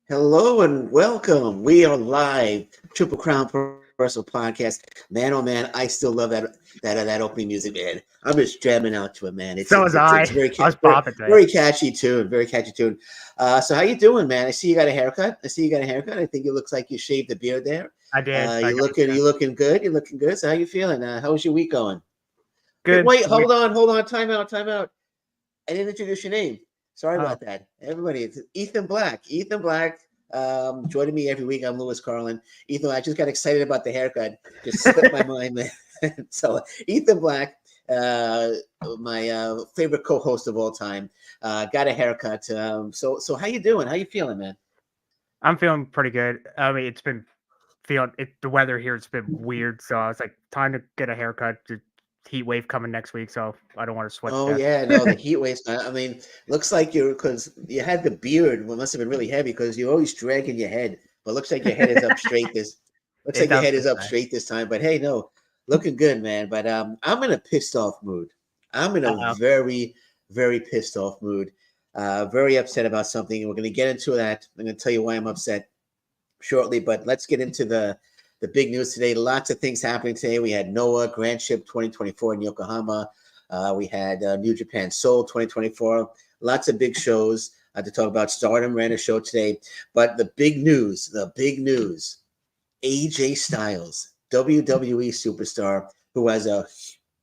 Hello and welcome. We are live, Triple Crown Puroresu Podcast. Man, oh man, I still love that opening music, man. I'm just jamming out to it, man. So was I. It's very I was popping today. very catchy tune, very catchy tune. So how you doing, man? I see you got a haircut. I think it looks like you shaved the beard there. I did. You're looking good. You're looking good. So how you feeling? How was your week going? Good. Wait, hold on. Time out. I didn't introduce your name. Sorry about that. Everybody, it's Ethan Black. Joining me every week. I'm Lewis Carlan. Ethan, I just got excited about the haircut. Just slipped my mind. So Ethan Black, my favorite co-host of all time, got a haircut. So how you doing? How you feeling, man? I'm feeling pretty good. I mean, the weather here. It's been weird, so I was like, time to get a haircut. Heat wave coming next week, so I don't want to sweat. Oh yeah, no, the heat waves. I mean, looks like because you had the beard. Well, must have been really heavy because you're always dragging your head. But looks like your head is up straight. Straight this time. But hey, no, looking good, man. But I'm in a pissed off mood. I'm in a very, very pissed off mood. Very upset about something. We're going to get into that. I'm going to tell you why I'm upset shortly. But let's get into the big news today. Lots of things happening today. We had Noah Grand Ship 2024 in Yokohama. We had New Japan Seoul 2024. Lots of big shows to talk about. STARDOM ran a show today. But the big news, AJ Styles, WWE superstar who has a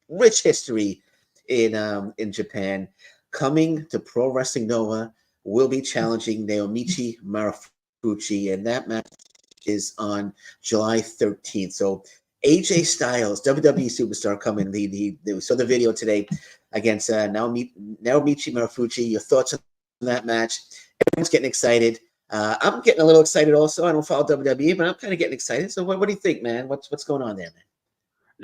rich history in Japan, coming to Pro Wrestling Noah, will be challenging Naomichi Marufuji, and that match is on July 13th. So AJ Styles, WWE superstar, coming. We saw the video today against Naomichi Marufuji. Your thoughts on that match? Everyone's getting excited. I'm getting a little excited also. I don't follow WWE, but I'm kind of getting excited. So what do you think, man? What's going on there, man?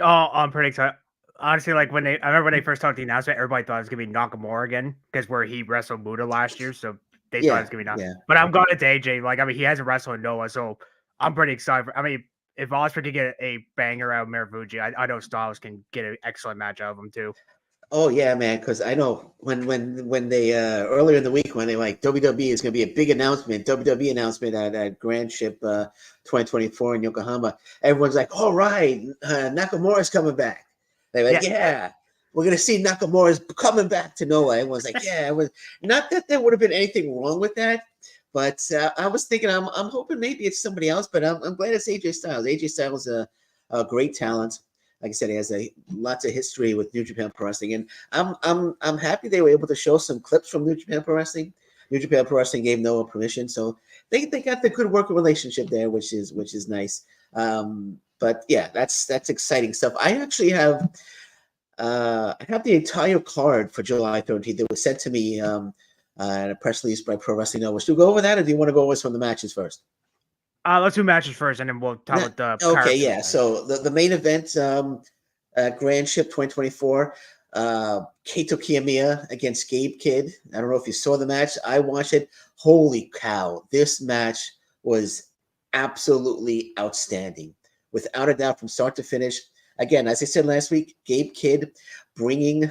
Oh, I'm pretty excited. Honestly, like I remember when they first talked the announcement, everybody thought it was gonna be Nakamura again because where he wrestled Muda last year, so they thought it was gonna be Nakamura. Yeah. But I'm glad it's AJ. Like, I mean, he hasn't wrestled in Noah, so I'm pretty excited. I mean, if Osprey can get a banger out of Marufuji, I know Styles can get an excellent match out of him too. Oh yeah, man. Because I know when they earlier in the week when they like WWE is going to be a big announcement, WWE announcement at Grand Ship 2024 in Yokohama. Everyone's like, "All right, Nakamura's coming back." They're like, "Yeah, we're going to see Nakamura's coming back to Noah." Everyone's like, "Yeah." It was not that there would have been anything wrong with that, but I was thinking, I'm hoping maybe it's somebody else, but I'm glad it's AJ Styles. AJ Styles is a great talent. Like I said, he has lots of history with New Japan Pro Wrestling, and I'm happy they were able to show some clips from New Japan Pro Wrestling. New Japan Pro Wrestling gave Noah permission, so they got the good working relationship there, which is nice. But yeah, that's exciting stuff. I actually have the entire card for July 13th. It was sent to me in a press release by Pro Wrestling Noah. Should we go over that, or do you want to go over some of the matches first? Let's do matches first, and then we'll talk about the. Okay, yeah. So the main event, Grand Ship 2024, Kaito Kiyomiya against Gabe Kidd. I don't know if you saw the match. I watched it. Holy cow! This match was absolutely outstanding, without a doubt, from start to finish. Again, as I said last week, Gabe Kidd bringing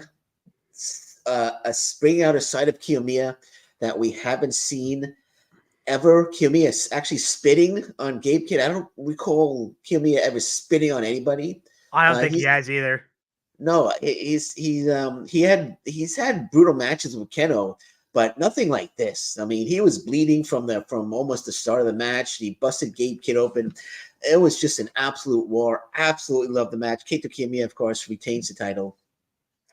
out a side of Kiyomiya that we haven't seen ever. Kiyomiya actually spitting on Gabe Kidd. I don't recall Kiyomiya ever spitting on anybody. I don't think he has either. No, he's had brutal matches with Keno, but nothing like this. I mean, he was bleeding from almost the start of the match. He busted Gabe Kidd open. It was just an absolute war. Absolutely loved the match. Kaito Kiyomiya, of course, retains the title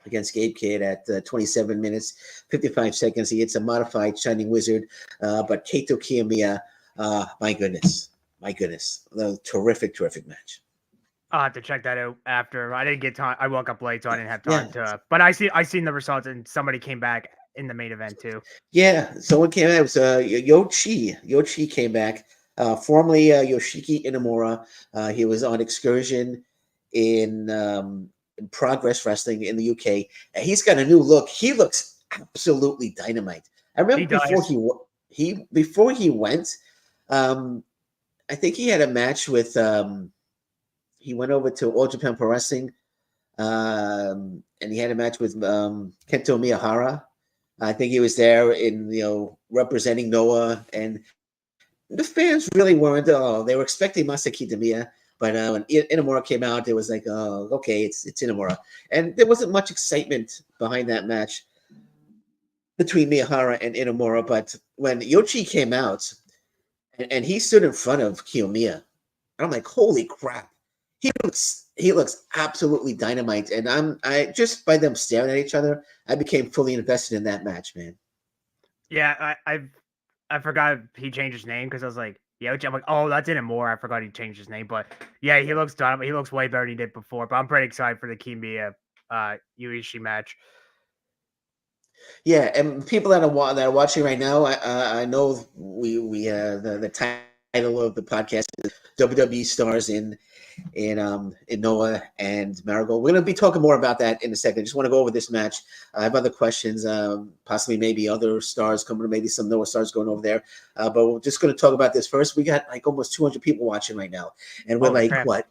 against Gabe Kidd at 27 minutes, 55 seconds. He hits a modified Shining Wizard. But Kaito Kiyomiya, my goodness. A terrific match. I'll have to check that out after. I didn't get time. I woke up late, so I didn't have time to. But I seen the results, and somebody came back in the main event too. Yeah, someone came out. It was Yoshi. Yoshi came back. Formerly Yoshiki Inamura. He was on excursion in Progress Wrestling in the UK. And he's got a new look. He looks absolutely dynamite. I remember before he went, I think he had a match with. He went over to All Japan Pro Wrestling, and he had a match with Kento Miyahara. I think he was there representing Noah, and the fans really weren't. They were expecting Masa Kitamiya, but when Inamura came out, it was like, oh, okay, it's Inamura, and there wasn't much excitement behind that match between Miyahara and Inamura. But when Yoshi came out and he stood in front of Kiyomiya, I'm like, holy crap, he looks absolutely dynamite, and I just by them staring at each other, I became fully invested in that match, man. Yeah, I forgot he changed his name because I was like, yeah, I'm like, oh, that's Inamura. I forgot he changed his name, but yeah, he looks dynamite. He looks way better than he did before. But I'm pretty excited for the Kiyomiya Yuishi match. Yeah, and people that are watching right now, I know we the title of the podcast is WWE Stars in Noah and Marigold. We're going to be talking more about that in a second. I just want to go over this match. I have other questions, possibly maybe other stars coming, maybe some Noah stars going over there. But we're just going to talk about this first. We got like almost 200 people watching right now, and we're just like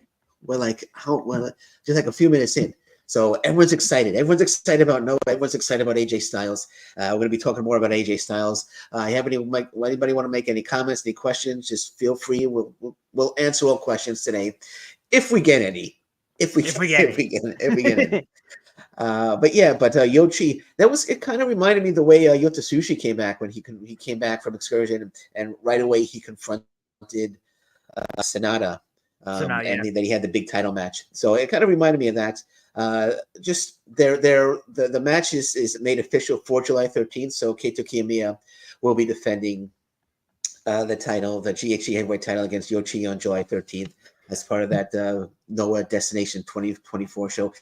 a few minutes in. So everyone's excited. Everyone's excited about Noah. Everyone's excited about AJ Styles. We're going to be talking more about AJ Styles. Anybody want to make any comments, any questions? Just feel free. We'll answer all questions today, if we get any. If we get any. But Yoshi, it kind of reminded me of the way Yota Tsuji came back when he came back from excursion, and right away he confronted Sanada. And then he had the big title match. So it kind of reminded me of that. Just the match is made official for July 13th. So Keito Kiyomiya will be defending the title, the GHC heavyweight title against Yoshi on July 13th as part of that Noah Destination 2024 show.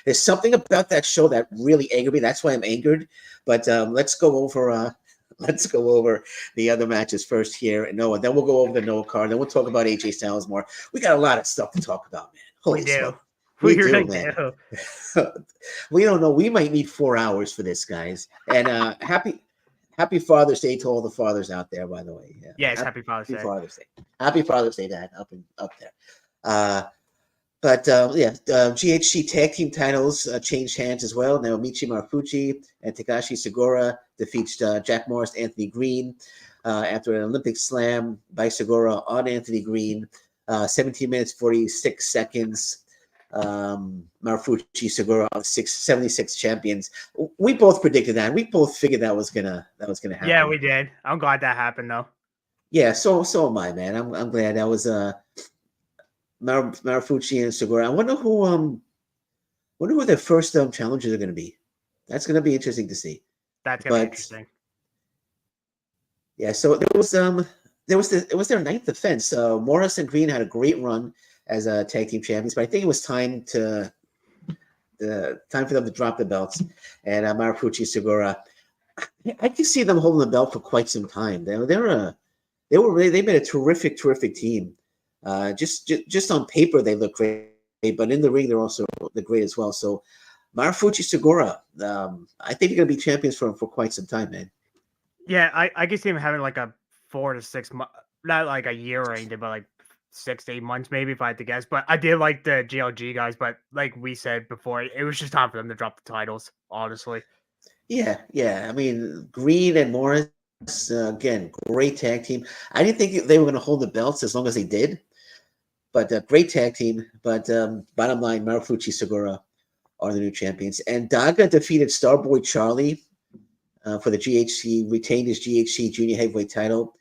There's something about that show that really angered me. That's why I'm angered. But let's go over the other matches first here at Noah. Then we'll go over the Noah card. Then we'll talk about AJ Styles more. We got a lot of stuff to talk about, man. Holy smoke. We do, man. We don't know. We might need 4 hours for this, guys. And happy Father's Day to all the fathers out there, by the way. Yeah, it's Happy Father's Day. Happy Father's Day, Dad, up there. GHC tag team titles changed hands as well. Now Michi Marufuji and Takashi Segura defeats Jack Morris, Anthony Green after an Olympic slam by Segura on Anthony Green. 17 minutes 46 seconds. Marufuji, Segura, 76 champions. We both predicted that. We both figured that was gonna happen. Yeah, we did. I'm glad that happened though. Yeah, so am I, man. I'm glad that was Marufuji and Segura. I wonder who their first challengers are going to be. That's going to be interesting to see. That's going to be interesting. Yeah, so it was their ninth defense. Morris and Green had a great run as tag team champions, but I think it was time for them to drop the belts. And Marufuji, Segura, I can see them holding the belt for quite some time. They've been a terrific team. Just on paper they look great, but in the ring they're great as well. So Marufuji, Segura, I think they're going to be champions for quite some time, man. Yeah, I can see them having like a 4 to 6 months, not like a year or anything, but like 6 to 8 months maybe if I had to guess. But I did like the GLG guys, but like we said before, it was just time for them to drop the titles, honestly. Yeah. I mean, Green and Morris, again, great tag team. I didn't think they were going to hold the belts as long as they did. But great tag team. But bottom line, Marufuji, Segura are the new champions. And Daga defeated Starboy Charlie for the GHC, retained his GHC junior heavyweight title.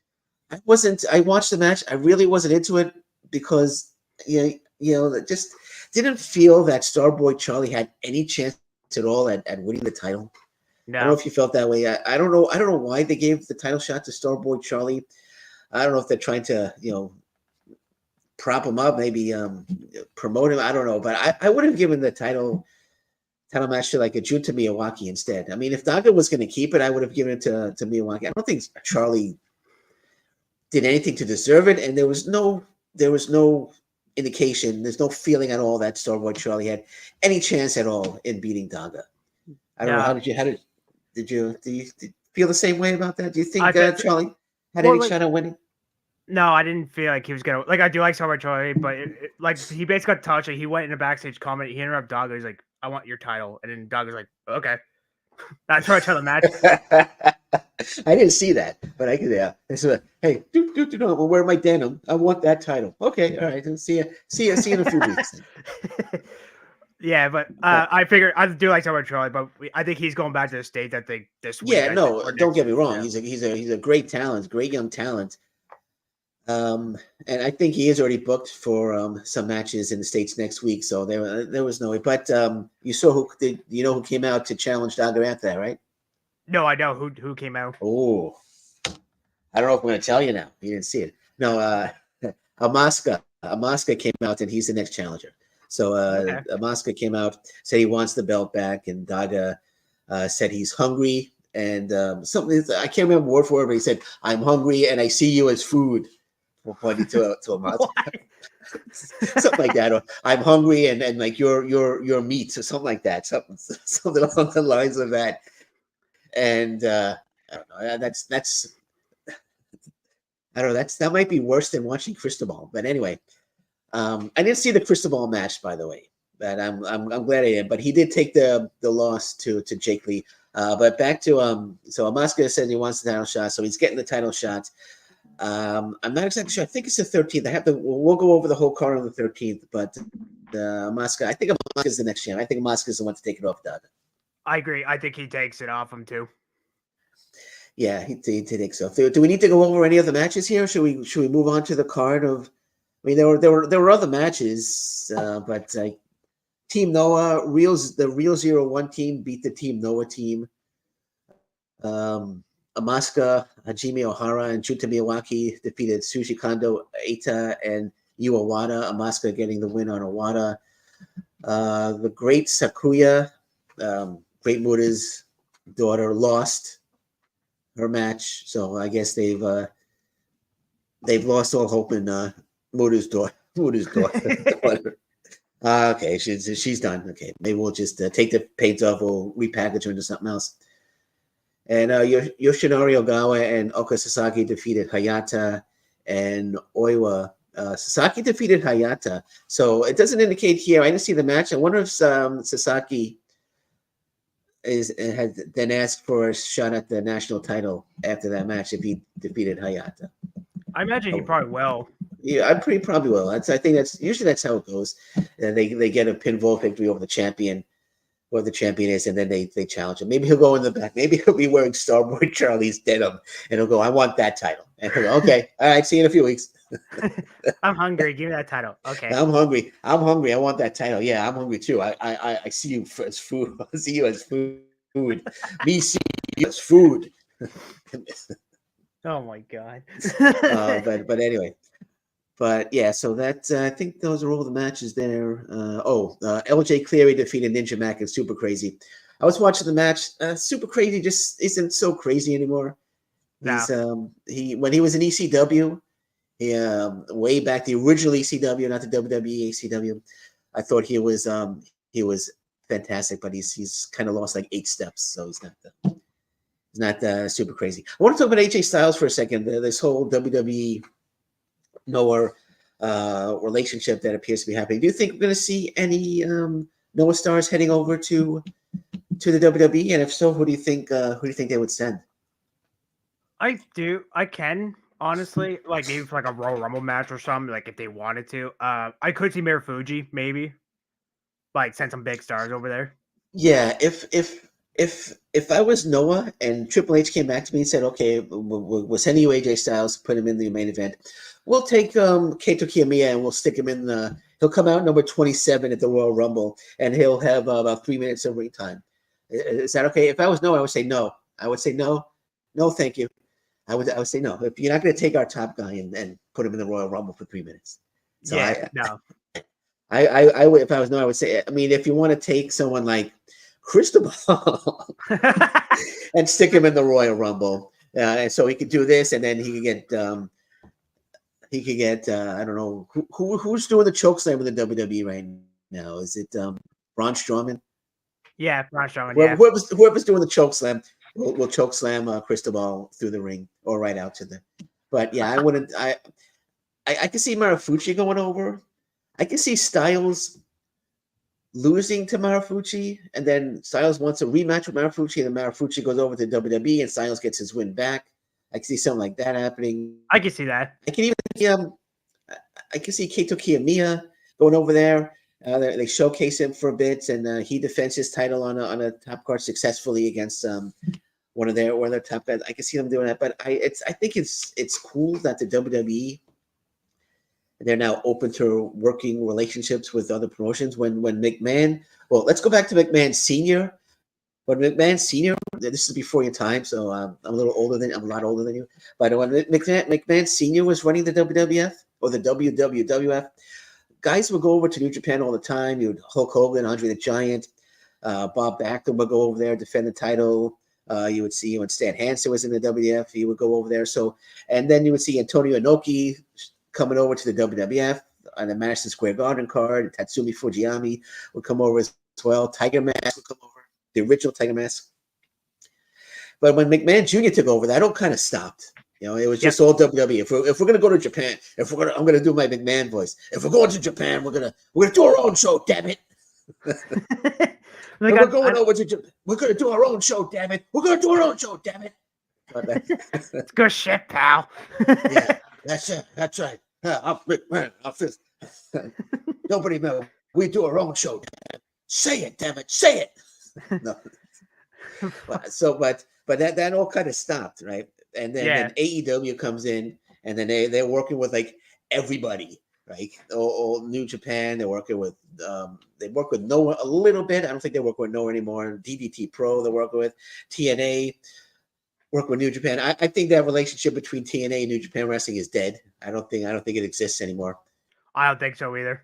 I watched the match. I really wasn't into it because, it just didn't feel that Starboy Charlie had any chance at all at winning the title. No. I don't know if you felt that way. I don't know. I don't know why they gave the title shot to Starboy Charlie. I don't know if they're trying to, prop him up, maybe promote him. I don't know, but I would have given the title match to like a Junta Miyawaki instead. I mean, if Daga was going to keep it, I would have given it to Miyawaki. I don't think Charlie did anything to deserve it, and there was no indication, there's no feeling at all that Starboy Charlie had any chance at all in beating Daga. I don't know. Did you feel the same way about that? Do you think Charlie had any shot at winning? No, I didn't feel like he was gonna. Like, I do like Starboy Charlie, but like he basically got touched. Like, he went in a backstage comment. He interrupted Daga. He's like, "I want your title," and then Daga's like, "Okay." That's how I tell the match. I didn't see that, but I could. Yeah, I said, "Hey, I'll wear my denim. I want that title." Okay, all right. See you in a few weeks. Yeah, but I figure I do like someone Charlie, but I think he's going back to the States. I think this week. Yeah, I think, no, or don't next get me week, wrong. yeah. He's a great talent, great young talent. And I think he is already booked for some matches in the States next week. So there was no way. But you saw who came out to challenge Daga after that, right? No, I know who came out. Oh, I don't know if I'm going to tell you now. You didn't see it. No, Amaska. Amaska came out, and he's the next challenger. So Okay. Amaska came out, said he wants the belt back, and Daga said he's hungry. And something I can't remember word for word, but he said, "I'm hungry, and I see you as food." Pointing to Amaska. Something like that. Or I'm hungry, and like your meat, or something like that. Something along the lines of that. And I don't know. That's I don't know. That might be worse than watching Cristobal. But anyway, I didn't see the Cristobal match, by the way. But I'm glad I did. But he did take the loss to Jake Lee. But back to so Amaska says he wants the title shot, so he's getting the title shot. I'm not exactly sure. I think it's the 13th. We'll go over the whole card on the 13th. But Amaska, I think Amaska is the next champ. I think Amaska is the one to take it off Daga. I agree. I think he takes it off him too. Yeah, he takes so. Do we need to go over any other matches here? Or should we move on to the card of? I mean, there were other matches, but Team Noah, the Real 01 team beat the Team Noah team. Amaska, Hajime Ohara, and Chuta Miyawaki defeated Sushi Kondo, Eita, and Yu Owada. Amaska getting the win on Owada. The Great Sakuya, Great Muda's daughter, lost her match, so I guess they've lost all hope in Muda's daughter. Okay, she's done. Okay, maybe we'll just take the paint off. We'll repackage her into something else. And Yoshinori Ogawa and Oka Sasaki defeated Hayata and Oiwa. Sasaki defeated Hayata, so it doesn't indicate here. I didn't see the match. I wonder if Sasaki had then asked for a shot at the national title after that match if he defeated Hayata. I imagine he probably will. Yeah, I probably will. I think that's how it goes. They get a pinfall victory over the champion, whoever the champion is, and then they challenge him. Maybe he'll go in the back. Maybe he'll be wearing Starboy Charlie's denim, and he'll go, "I want that title." And he'll go, "Okay, all right, see you in a few weeks." I'm hungry. Give me that title. Okay. I'm hungry. I want that title. Yeah, I'm hungry too. I see you as food. I see you as food. Me see you as food. Oh my god. But anyway. But yeah, so that I think those are all the matches there. LJ Cleary defeated Ninja Mac and Super Crazy. I was watching the match. Super Crazy just isn't so crazy anymore. He's when he was in ECW, way back the original ECW, not the WWE ECW. I thought he was fantastic, but he's kind of lost like 8 steps, so he's not super crazy. I want to talk about AJ Styles for a second. This whole WWE Noah relationship that appears to be happening. Do you think we're going to see any Noah stars heading over to the WWE? And if so, who do you think they would send? I do. I can honestly, like maybe for like a Royal Rumble match or something, like if they wanted to. I could see Marufuji maybe, like send some big stars over there. Yeah, if I was Noah and Triple H came back to me and said, "Okay, we're sending you AJ Styles, put him in the main event. We'll take Kaito Kiyomiya and we'll stick him in the. He'll come out number 27 at the Royal Rumble and he'll have about 3 minutes of ring time. Is that okay? If I was Noah, I would say no. I would say no, thank you. I would say no. If you're not going to take our top guy and put him in the Royal Rumble for 3 minutes, so no. I would, if I was Noah, I would say. I mean, if you want to take someone like Cristobal and stick him in the Royal Rumble, and so he could do this, and then he could get I don't know who's doing the choke slam in the WWE right now. Is it Braun Strowman? Yeah, Braun Strowman. Whoever's doing the choke slam will choke slam Cristobal through the ring or right out to the. But yeah, I wouldn't. I can see Marufuji going over. I can see Styles losing to Marufuji, and then Styles wants a rematch with Marufuji, and then Marufuji goes over to WWE, and Styles gets his win back. I can see something like that happening. I can see that. I can even see I can see Keito Kiyomiya going over there. They showcase him for a bit, and he defends his title on a top card successfully against one of their top guys. I can see them doing that, but I think it's cool that the WWE, they're now open to working relationships with other promotions. When McMahon, well, let's go back to McMahon Senior. When McMahon Senior, this is before your time, so I'm a lot older than you. But when McMahon Senior was running the WWF or the WWF, guys would go over to New Japan all the time. You would Hulk Hogan, Andre the Giant, Bob Backlund would go over there, defend the title. You would see when Stan Hansen was in the WWF, he would go over there. So, and then you would see Antonio Inoki coming over to the WWF on the Madison Square Garden card. Tatsumi Fujiyama would come over as well. Tiger Mask would come over, the original Tiger Mask. But when McMahon Jr. took over, that all kind of stopped. You know, it was just all WWE. If we're gonna go to Japan, I'm gonna do my McMahon voice. If we're going to Japan, we're gonna do our own show. Damn it! We're going over to Japan. We're gonna do our own show. Damn it! We're gonna do our own show. Damn it! It's good shit, pal. Yeah, that's it. That's right. I'm McMahon. Nobody knows. We do our own show. Say it, damn it! Say it. No. But that all kind of stopped, right? And then AEW comes in, and then they're working with like everybody, right? All New Japan. They're working with they work with Noah a little bit. I don't think they work with Noah anymore. DDT Pro they're working with. TNA work with New Japan. I think that relationship between TNA and New Japan Wrestling is dead. I don't think it exists anymore. I don't think so either.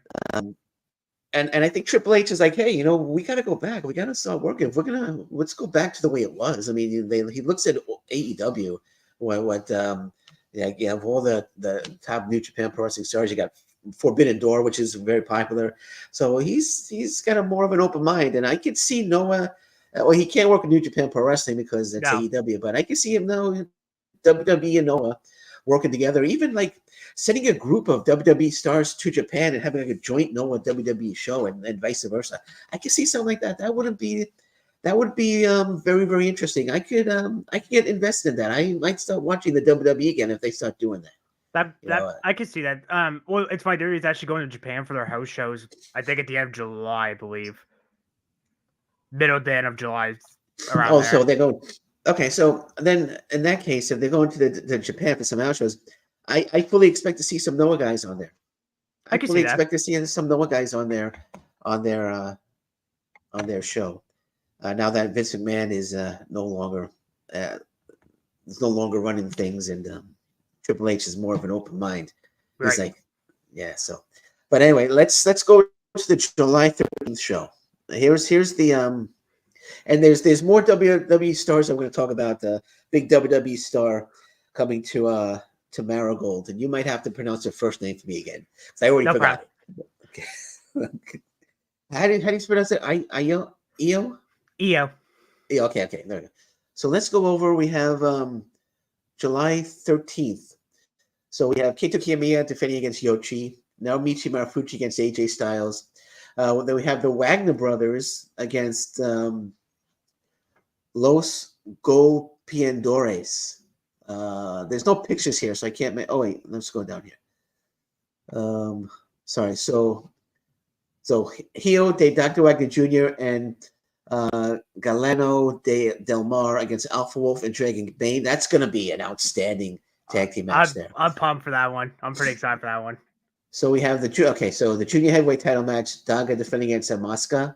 And I think Triple H is like, hey, you know, we got to go back. We got to start working. If we're gonna, let's go back to the way it was. I mean, he looks at AEW, what you have all the top New Japan Pro Wrestling stars. You got Forbidden Door, which is very popular. So he's got a more of an open mind, and I could see Noah. Well, he can't work in New Japan Pro Wrestling because it's AEW, but I can see him now, WWE and Noah working together, even like sending a group of WWE stars to Japan and having like a joint Noah WWE show and vice versa. I can see something like that. That would be very, very interesting. I could get invested in that. I might start watching the WWE again if they start doing that. I could see that. Well, it's my theory is actually going to Japan for their house shows. I think at the end of July, I believe. Middle to end of July. Around so they go. Okay, so then in that case, if they're going to the Japan for some house shows, I fully expect to see some Noah guys on there. I fully expect to see some Noah guys on their show. Now that Vince McMahon is no longer running things, and Triple H is more of an open mind. He's like, So, but anyway, let's go to the July 13th show. Here's the and there's more WWE stars I'm going to talk about. The big WWE star coming to Marigold, and you might have to pronounce her first name for me again because I already forgot it. Okay. How do you pronounce it? Io? Io. Okay. There we go. So let's go over. We have July 13th. So we have Keito Kiyomiya defending against Yoshi. Naomichi Marufuji against AJ Styles. Then we have the Wagner brothers against Los Golpeadores. There's no pictures here, so I can't make. Oh wait, let's go down here. Sorry. So Hio de Dr. Wagner Jr. and Galeno Del Mar against Alpha Wolf and Dragon Bane. That's going to be an outstanding tag team match there. I'm pumped for that one. I'm pretty excited for that one. So we have the junior heavyweight title match, Daga defending against Asuka.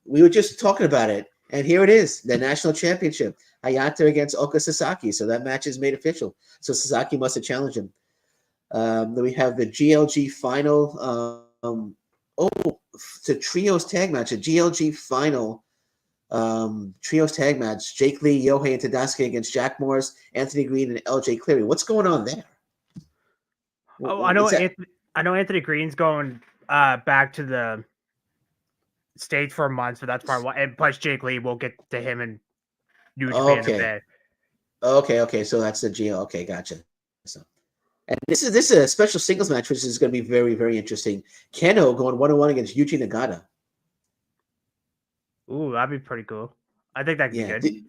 We were just talking about it, and here it is, the national championship. Hayata against Oka Sasaki. So that match is made official. So Sasaki must have challenged him. Then we have the GLG final. It's a trios tag match, a GLG final trios tag match. Jake Lee, Yohei, and Tadasuke against Jack Morris, Anthony Green, and LJ Cleary. What's going on there? I know Anthony Green's going back to the States for a month, so that's probably why. And plus, Jake Lee, we'll get to him in New Japan in a bit. Okay. So that's the GL. Okay, gotcha. So, And this is a special singles match, which is going to be very, very interesting. Keno going 1-1 against Yuji Nagata. Ooh, that'd be pretty cool. I think that could be good.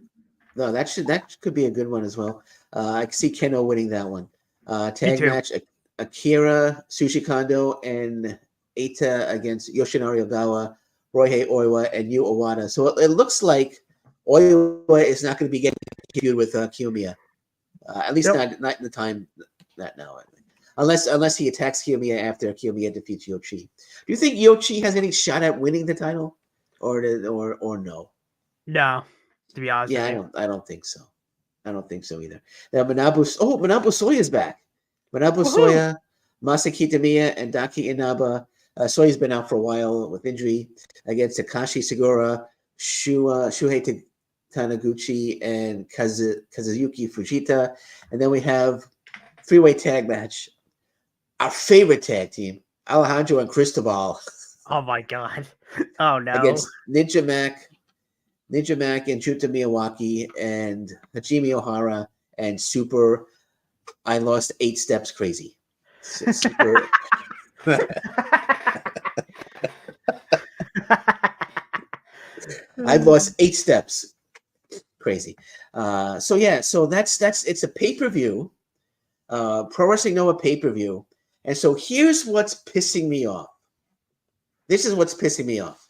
No, that could be a good one as well. I can see Keno winning that one. Tag match: Akira, Sushi Kondo, and Eita against Yoshinari Ogawa, Roihei Oiwa, and Yu Owada. So it looks like Oiwa is not going to be getting a feud with Kiyomiya. At least not in the time that now. Unless he attacks Kiyomiya after Kiyomiya defeats Yoshi. Do you think Yoshi has any shot at winning the title, or no? No, to be honest. Yeah, I don't think so. I don't think so either. Now Manabu Soya is back. Manabu Soya, Masa Kitamiya, and Daki Inaba. Soya's been out for a while with injury against Takashi Segura, Shuhei Taniguchi, and Kazuyuki Fujita. And then we have three-way tag match. Our favorite tag team, Alejandro and Cristobal. Oh my god. Oh no. Against Ninja Mac and Juta Miyawaki and Hajime Ohara and Super. I lost 8 steps crazy. Super. I've lost 8 steps crazy. So that's it's a pay-per-view. Pro Wrestling Noah pay-per-view. And so here's what's pissing me off. This is what's pissing me off.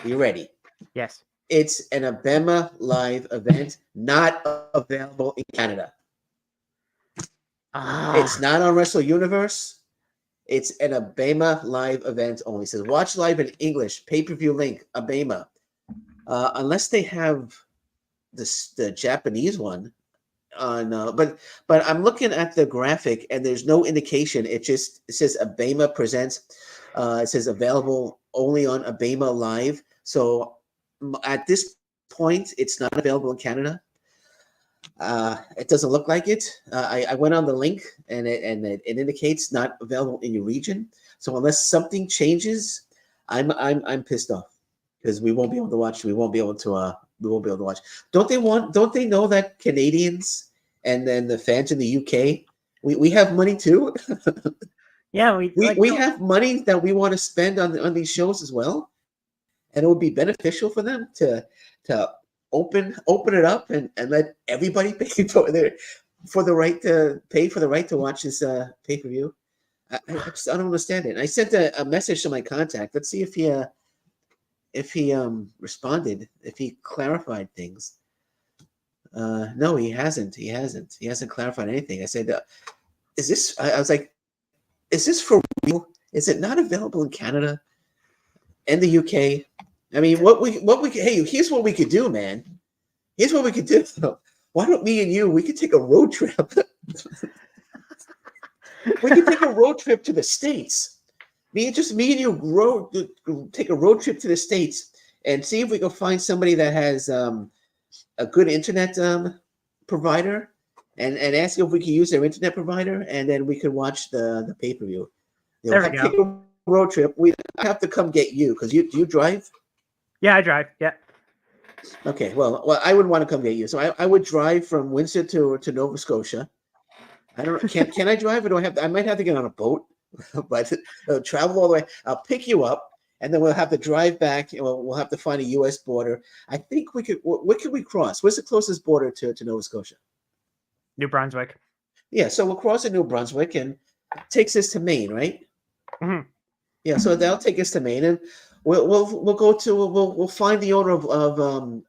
You ready? Yes. It's an Abema live event, not available in Canada. It's not on Wrestle Universe. It's an Abema live event only. It says watch live in English, pay-per-view link, Abema. Unless they have the Japanese one on, but I'm looking at the graphic and there's no indication. It says Abema presents. It says available only on Abema Live. So at this point, it's not available in Canada. It doesn't look like it. I went on the link and it indicates not available in your region. So unless something changes, I'm pissed off because we won't be able to watch. We won't be able to watch. Don't they know that Canadians and then the fans in the UK, we have money too? Yeah, we have money that we want to spend on these shows as well, and it would be beneficial for them to open it up and let everybody pay for the right to pay for the right to watch this pay-per-view. I don't understand it. And I sent a message to my contact. Let's see if he responded, if he clarified things. No, he hasn't. He hasn't clarified anything. I said, I was like, is this for real? Is it not available in Canada and the UK? I mean, hey, here's what we could do, man. Here's what we could do. Why don't me and you, we could take a road trip. We could take a road trip to the States. Me and you take a road trip to the States and see if we can find somebody that has a good internet provider and ask if we can use their internet provider, and then we could watch the pay-per-view. There we go. Take a road trip. I have to come get you because you drive? Yeah, I drive. Yeah. Okay. Well, I would want to come get you. So I would drive from Windsor to Nova Scotia. I don't know. Can I drive or do I have to? I might have to get on a boat, but travel all the way. I'll pick you up, and then we'll have to drive back. We'll have to find a U.S. border. I think we could. What could we cross? What's the closest border to Nova Scotia? New Brunswick. Yeah, so we'll cross to New Brunswick and it takes us to Maine, right? Mm-hmm. Yeah, so that'll take us to Maine, and we'll find the owner of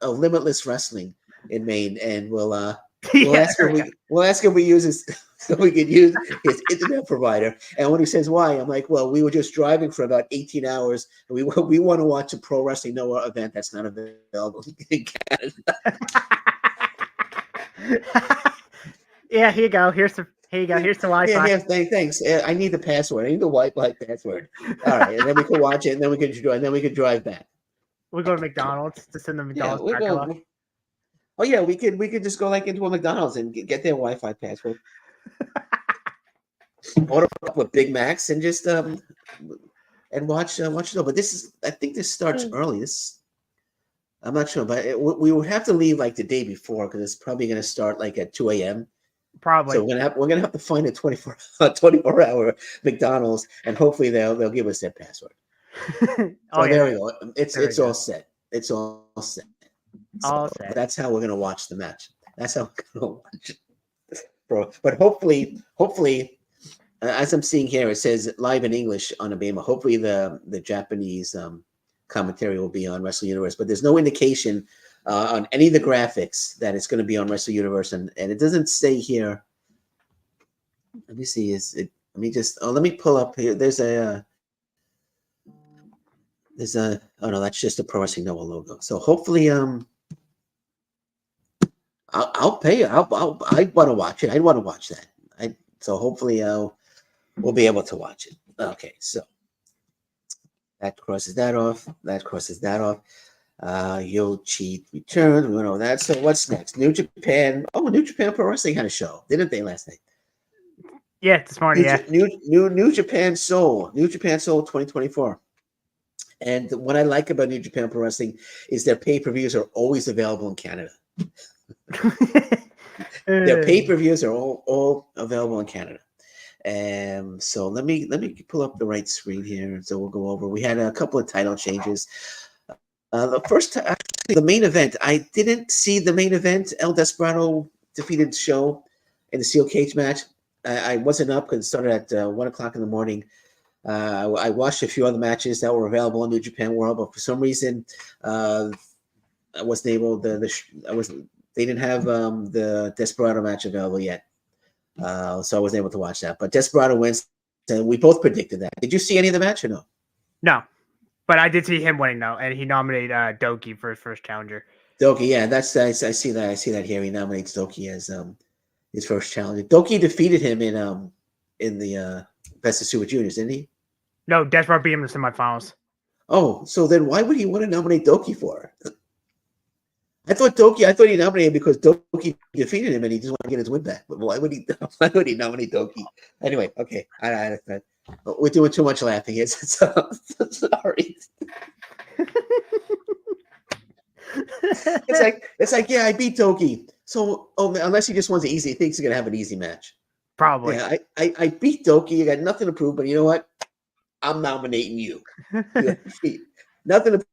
Limitless Wrestling in Maine, and we'll ask him we use his so we could use his internet provider. And when he says why, I'm like, well, we were just driving for about 18 hours, and we want to watch a Pro Wrestling Noah event that's not available in Canada. Yeah, here you go. Here's the Wi-Fi. Yeah, thanks. I need the password. I need the Wi-Fi password. All right, and then we can watch it, and then we could drive back. We go to McDonald's to send the McDonald's back. Oh yeah, we could just go like into a McDonald's and get their Wi-Fi password. Order a couple of Big Macs and just and watch it. But I think this starts early. I'm not sure, but we would have to leave like the day before because it's probably going to start like at 2 a.m. Probably. So we're gonna have to find a 24-hour McDonald's, and hopefully they'll give us their password. So there we go. It's all set. It's all set. All So set. that's how we're gonna watch the match. That's how we're gonna watch it, bro. But hopefully, as I'm seeing here, it says live in English on Abema. Hopefully, the Japanese commentary will be on Wrestle Universe, but there's no indication on any of the graphics that it's going to be on Wrestle Universe, and it doesn't say here. Let me see. Let me pull up here. There's a. Oh no, that's just a Pro Wrestling Noah logo. So hopefully, I'll pay. I want to watch it. I want to watch that. So hopefully, we'll be able to watch it. Okay, so that crosses that off. That crosses that off. Yo Cheat returns. We know that. So what's next? New Japan. Oh, New Japan Pro Wrestling had a show, didn't they, last night? Yeah, this morning. New Japan Soul. New Japan Soul 2024. And what I like about New Japan Pro Wrestling is their pay-per-views are always available in Canada. Their pay-per-views are all available in Canada. So let me pull up the right screen here, and so we'll go over. We had a couple of title changes. The main event. I didn't see the main event. El Desperado defeated Show in the steel cage match. I wasn't up because it started at 1 o'clock in the morning. I watched a few other matches that were available on New Japan World, but for some reason, I wasn't able. They didn't have the Desperado match available yet, so I wasn't able to watch that. But Desperado wins, and we both predicted that. Did you see any of the match or no? No, but I did see him winning though, and he nominated Doki for his first challenger. Doki, yeah, I see that. I see that here. He nominates Doki as his first challenger. Doki defeated him in the Best of Super Juniors, didn't he? No, Desperado beat him in the semifinals. Oh, so then why would he want to nominate Doki for? I thought he nominated because Doki defeated him and he just wanted to get his win back. But why would he nominate Doki? Anyway, okay. We're doing too much laughing here. So, sorry. It's like, yeah, I beat Doki. So unless he just wants an easy, he thinks he's gonna have an easy match. Probably. Yeah, I beat Doki. You got nothing to prove, but you know what? I'm nominating you. Nothing to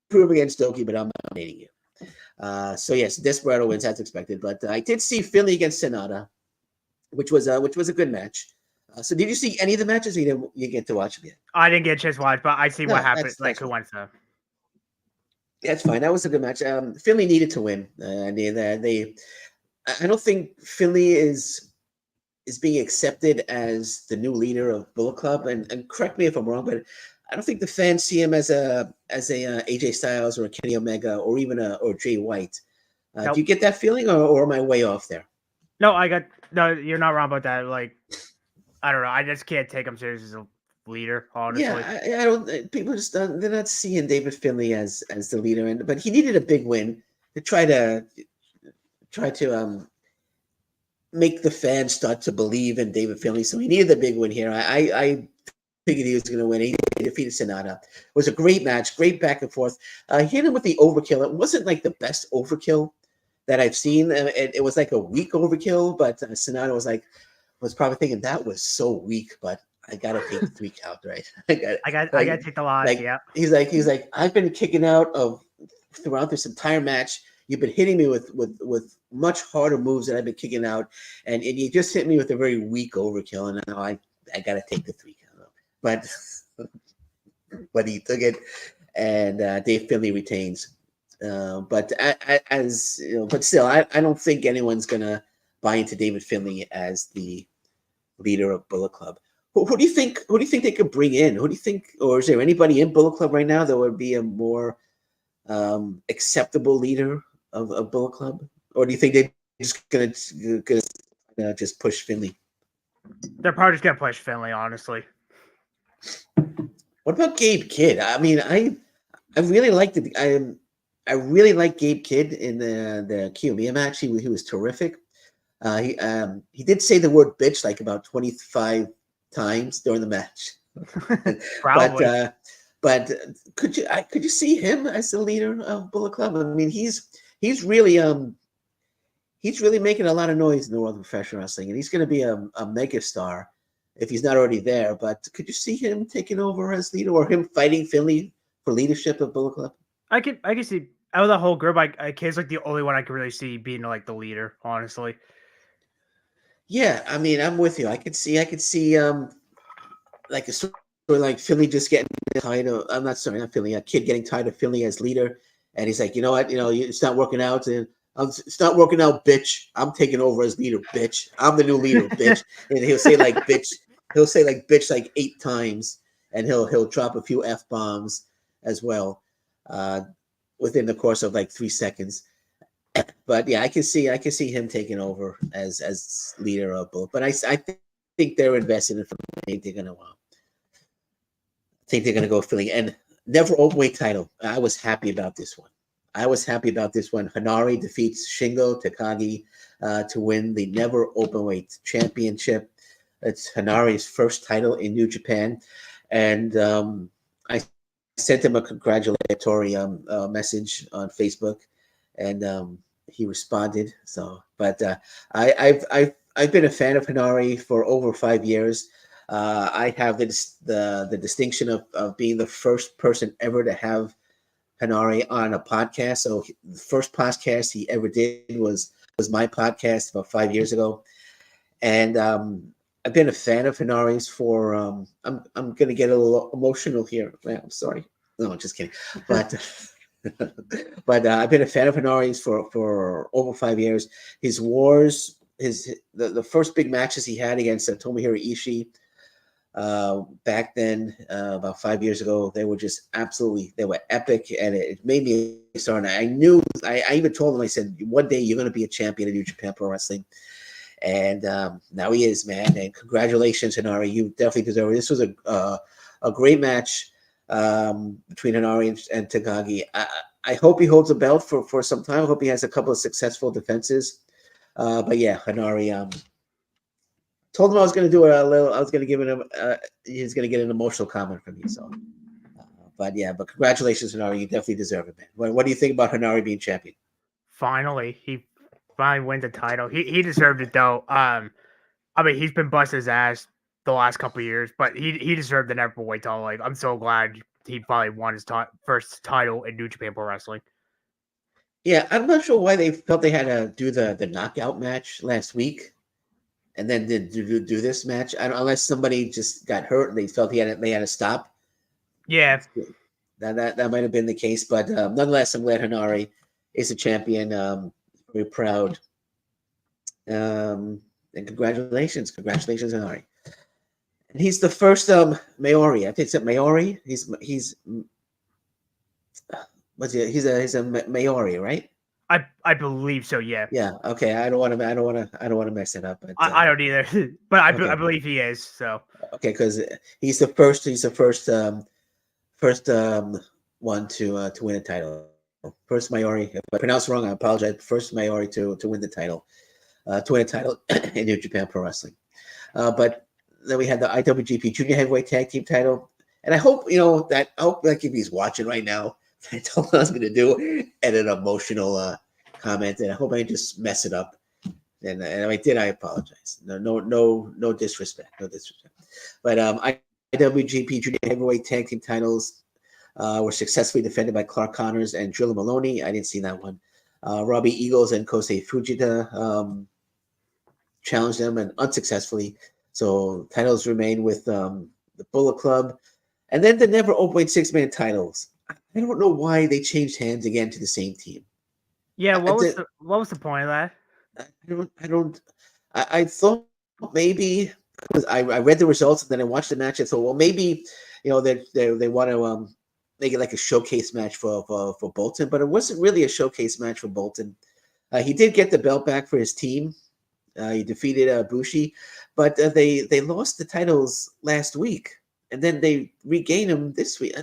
prove against Doki, but I'm nominating you. So yes, Desperado wins as expected. But I did see Finley against Sonata, which was a good match. So did you see any of the matches? Or you didn't get to watch them yet? I didn't get a chance to watch, but I see what happened. Like who went to. That's fine. That was a good match. Finley needed to win. I don't think Finley is being accepted as the new leader of Bullet Club. And correct me if I'm wrong, but I don't think the fans see him as a AJ Styles or a Kenny Omega or even or Jay White. Nope. Do you get that feeling, or am I way off there? No, you're not wrong about that. Like, I don't know. I just can't take him serious as a leader, honestly. Yeah, I don't. People just they're not seeing David Finley as the leader, but he needed a big win to try to make the fans start to believe in David Finley. So he needed a big win here. I figured he was going to win. He defeated Sonata. It was a great match, great back and forth. Hit him with the overkill. It wasn't like the best overkill that I've seen. It was like a weak overkill, but Sonata was probably thinking that was so weak, but I gotta take the 3 count, right? I gotta take the loss. Yeah. He's like, I've been kicking out throughout this entire match. You've been hitting me with much harder moves that I've been kicking out, and you just hit me with a very weak overkill, and now I gotta take the 3 count. But he took it, and Dave Finley retains. But as you know, but still, I don't think anyone's gonna buy into David Finley as the leader of Bullet Club. Who do you think they could bring in? Who do you think, or is there anybody in Bullet Club right now that would be a more acceptable leader of Bullet Club? Or do you think they're just gonna just push Finley? They're probably just gonna push Finley, honestly. What about Gabe Kidd? I mean, I really liked it. I really like Gabe Kidd in the Kiyomiya match. He was terrific. He did say the word bitch like about 25 times during the match. Probably. But could you see him as the leader of Bullet Club? I mean, he's really he's really making a lot of noise in the world of professional wrestling, and he's going to be a mega star if he's not already there. But could you see him taking over as leader, or him fighting Finley for leadership of Bullet Club? I can see out of the whole group, Kid's like the only one I can really see being like the leader, honestly. Yeah, I mean, I'm with you. I could see like a story like Finley just getting tired of. I'm not sorry, not Finley. A Kid getting tired of Finley as leader, and he's like, you know what, it's not working out, and it's not working out, bitch. I'm taking over as leader, bitch. I'm the new leader, bitch. And he'll say like bitch. He'll say like bitch like 8 times, and he'll drop a few F-bombs as well, within the course of like 3 seconds. But yeah, I can see him taking over as leader of both. But I think they're invested in Philly. I think they're gonna go Philly, and never openweight title. I was happy about this one. Hanari defeats Shingo Takagi to win the never openweight championship. It's Hanari's first title in New Japan, and I sent him a congratulatory message on Facebook, and he responded. So, but I've been a fan of Hanari for over 5 years. I have the distinction of being the first person ever to have Hanari on a podcast. So the first podcast he ever did was my podcast about 5 years ago, and I've been a fan of Hanari's for I'm gonna get a little emotional here. Man, I'm sorry. No, I'm just kidding. But but I've been a fan of Hanari's for over 5 years. His wars, the first big matches he had against Tomohiro Ishii back then, about 5 years ago, they were just they were epic, and it made me a star. And I even told him, I said, one day you're going to be a champion of New Japan Pro Wrestling. And now he is, man. And congratulations, Hanari. You definitely deserve it. This was a great match between Hanari and Takagi. I hope he holds a belt for some time. I hope he has a couple of successful defenses. But yeah, Hanari, told him I was going to do a little. I was going to give him. He's going to get an emotional comment from me. So, but congratulations, Hanari. You definitely deserve it, man. What do you think about Hanari being champion? Finally, he wins the title. He deserved it though. I mean, he's been busting his ass the last couple of years, but he deserved the never weight title. Like, I'm so glad he finally won his first title in New Japan Pro Wrestling. Yeah, I'm not sure why they felt they had to do the knockout match last week, and then do this match. Unless somebody just got hurt and they felt they had to stop. Yeah, that might have been the case, but nonetheless, I'm glad Hanari is a champion. Very proud. And congratulations, Hanari. And he's the first Maori. I think it's a Maori. He's a Maori, right? I believe so. Yeah. Yeah. Okay. I don't want to mess it up. But, I don't either. But I okay. I believe he is. So. Okay, because he's the first one to win a title. First Maori. If I pronounce wrong, I apologize. First Maori to win the title, to win a title in New Japan Pro Wrestling. But then we had the IWGP Junior Heavyweight Tag Team title, and I hope like if he's watching right now, I told him I was going to do an emotional comment, and I hope I didn't just mess it up. And if I did, I apologize. No disrespect, But IWGP Junior Heavyweight Tag Team titles were successfully defended by Clark Connors and Drilla Maloney. I didn't see that one. Robbie Eagles and Kosei Fujita challenged them and unsuccessfully. So titles remain with the Bullet Club. And then the never openweight 6-man titles. I don't know why they changed hands again to the same team. Yeah, what was the point of that? I thought maybe because I read the results and then I watched the match and thought, well, maybe they want to make it like a showcase match for Bolton, but it wasn't really a showcase match for Bolton. He did get the belt back for his team. He defeated Bushi, but they lost the titles last week and then they regained them this week.